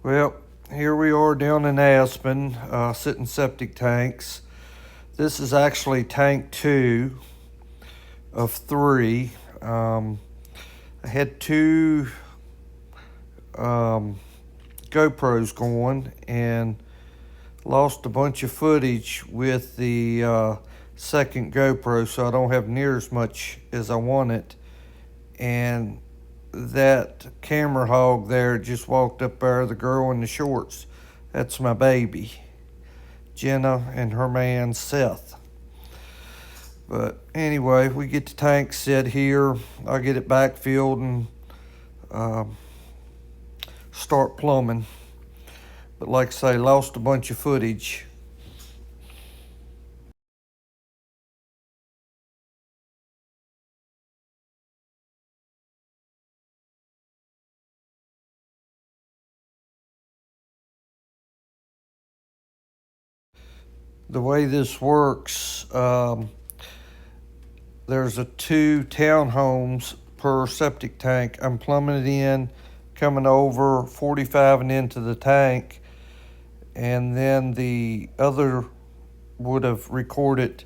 Well, here we are down in Aspen, sitting septic tanks. This is actually tank 2 of 3. I had two GoPros going and lost a bunch of footage with the second GoPro, so I don't have near as much as I wanted. And that camera hog there just walked up there, the girl in the shorts. That's my baby, Jenna, and her man, Seth. But anyway, we get the tank set here. I'll get it backfilled and start plumbing. But like I say, lost a bunch of footage. The way this works, there's 2 townhomes per septic tank. I'm plumbing it in, coming over 45 and into the tank, and then the other would have recorded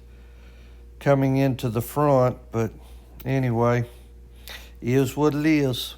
coming into the front. But anyway, is what it is.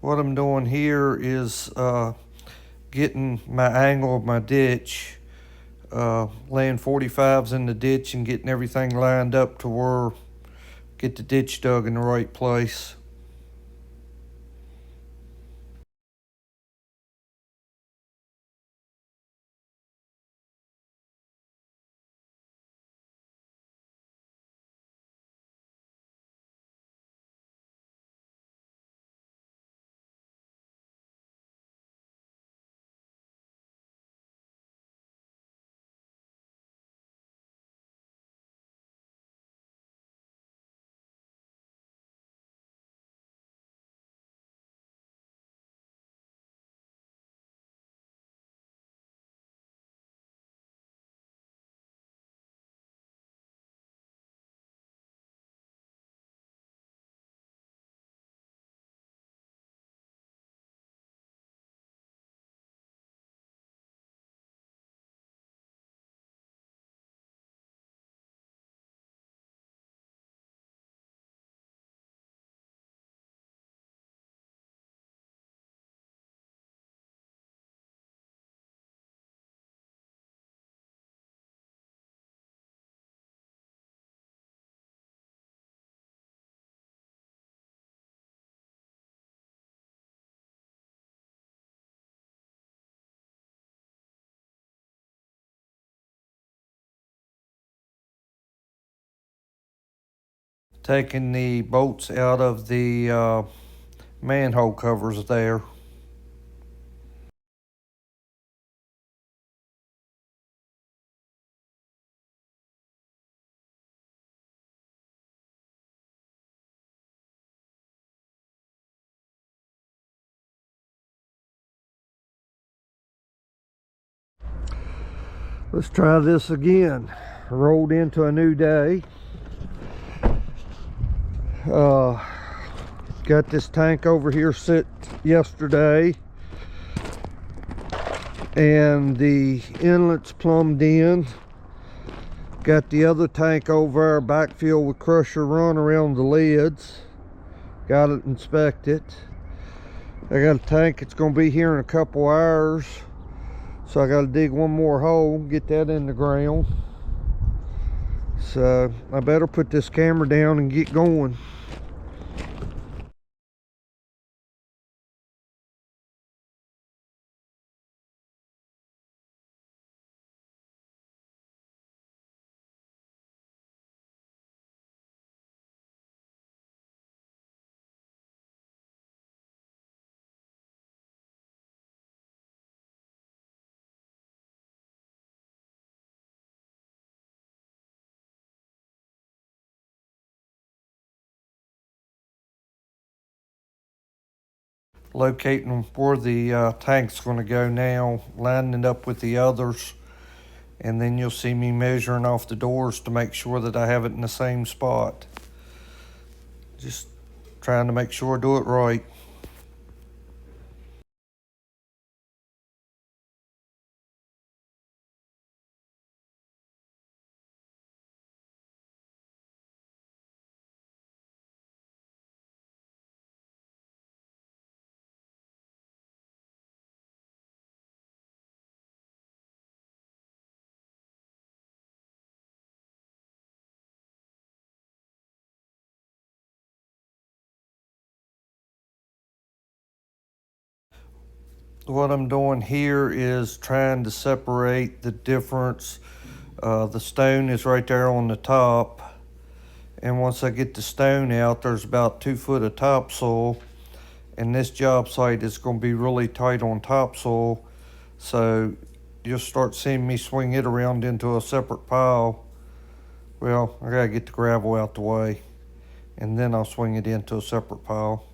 What I'm doing here is getting my angle of my ditch, laying 45s in the ditch and getting everything lined up to where get the ditch dug in the right place. Taking the bolts out of the manhole covers there. Let's try this again. Rolled into a new day. Got this tank over here set yesterday, and the inlet's plumbed in. Got the other tank over there backfilled with crusher run around the lids. Got it inspected. I got a tank. It's gonna be here in a couple hours, so I gotta dig one more hole, get that in the ground. So I better put this camera down and get going. Locating where the tank's going to go now, lining it up with the others, and then you'll see me measuring off the doors to make sure that I have it in the same spot. Just trying to make sure I do it right. What I'm doing here is trying to separate the difference. The stone is right there on the top, and once I get the stone out, there's about 2 foot of topsoil, and this job site is going to be really tight on topsoil, so you'll start seeing me swing it around into a separate pile. Well, I gotta get the gravel out the way, and then I'll swing it into a separate pile.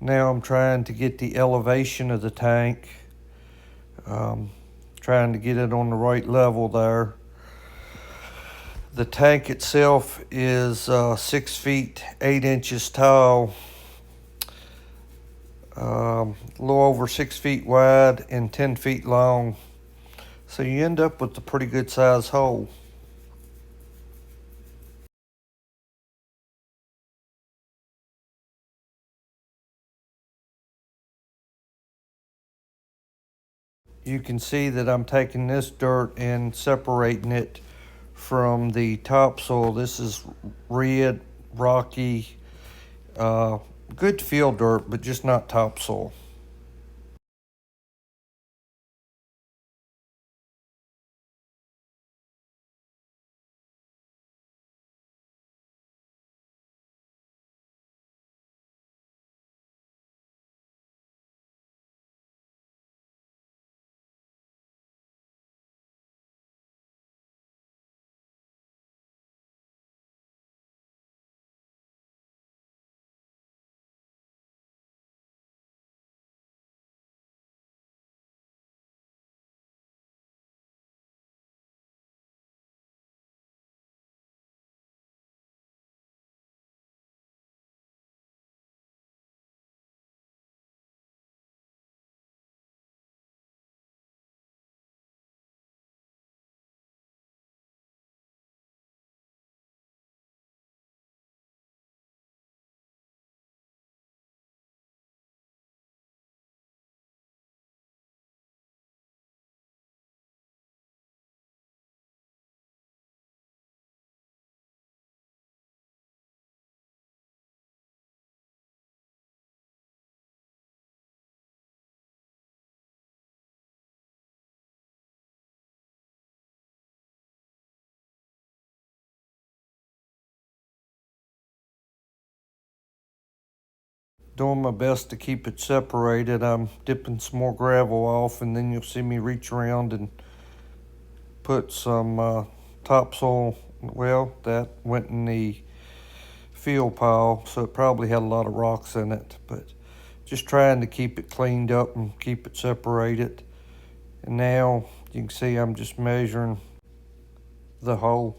Now I'm trying to get the elevation of the tank, um, trying to get it on the right level there. The tank itself is 6 feet 8 inches tall, a little over 6 feet wide and 10 feet long. So you end up with a pretty good size hole. You can see that I'm taking this dirt and separating it from the topsoil. This is red, rocky, uh, good field dirt, but just not topsoil. doing my best to keep it separated. I'm dipping some more gravel off, and then you'll see me reach around and put some topsoil. Well, that went in the field pile, so it probably had a lot of rocks in it, but just trying to keep it cleaned up and keep it separated. And now you can see I'm just measuring the hole.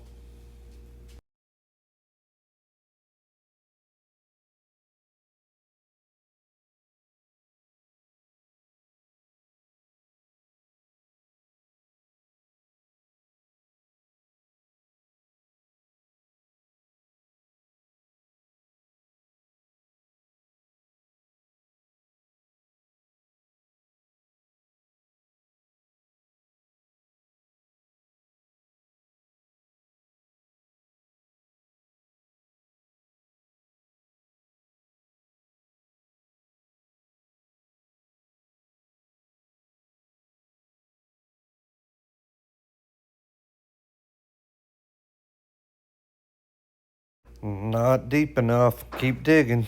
Not deep enough. Keep digging.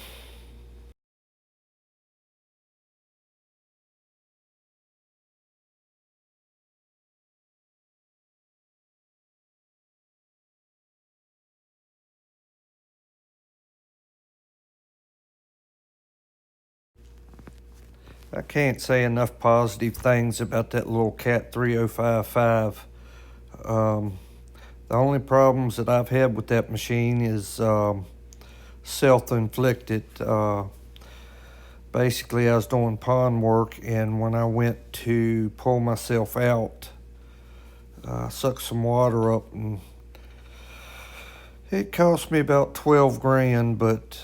I can't say enough positive things about that little Cat 3055. The only problems that I've had with that machine is self-inflicted. Basically, I was doing pond work, and when I went to pull myself out, I sucked some water up, and it cost me about 12 grand. But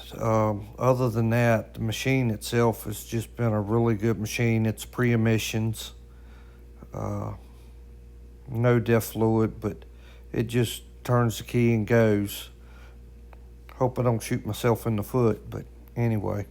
other than that, the machine itself has just been a really good machine. It's pre-emissions, no DEF fluid, but it just turns the key and goes. Hope I don't shoot myself in the foot, but anyway.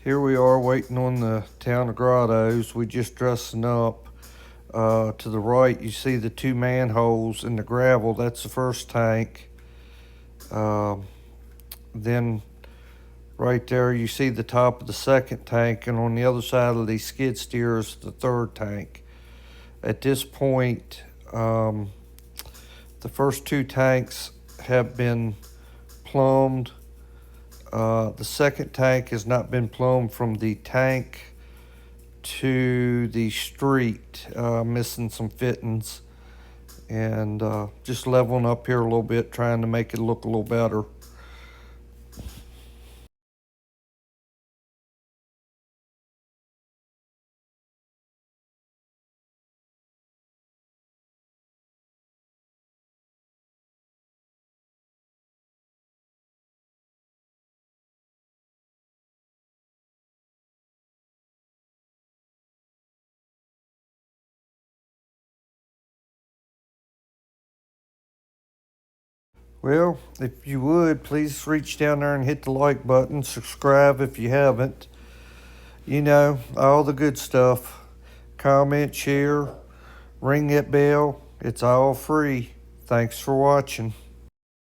Here we are waiting on the town of Grottoes. We just dressing up. To the right, you see the two manholes in the gravel. That's the first tank. Then right there, you see the top of the second tank, and on the other side of these skid steers, the third tank. At this point, the first two tanks have been plumbed. The second tank has not been plumbed from the tank to the street, missing some fittings, and just leveling up here a little bit, trying to make it look a little better. Well, if you would, please reach down there and hit the like button, subscribe if you haven't. You know, all the good stuff. Comment, share, ring that bell. It's all free. Thanks for watching.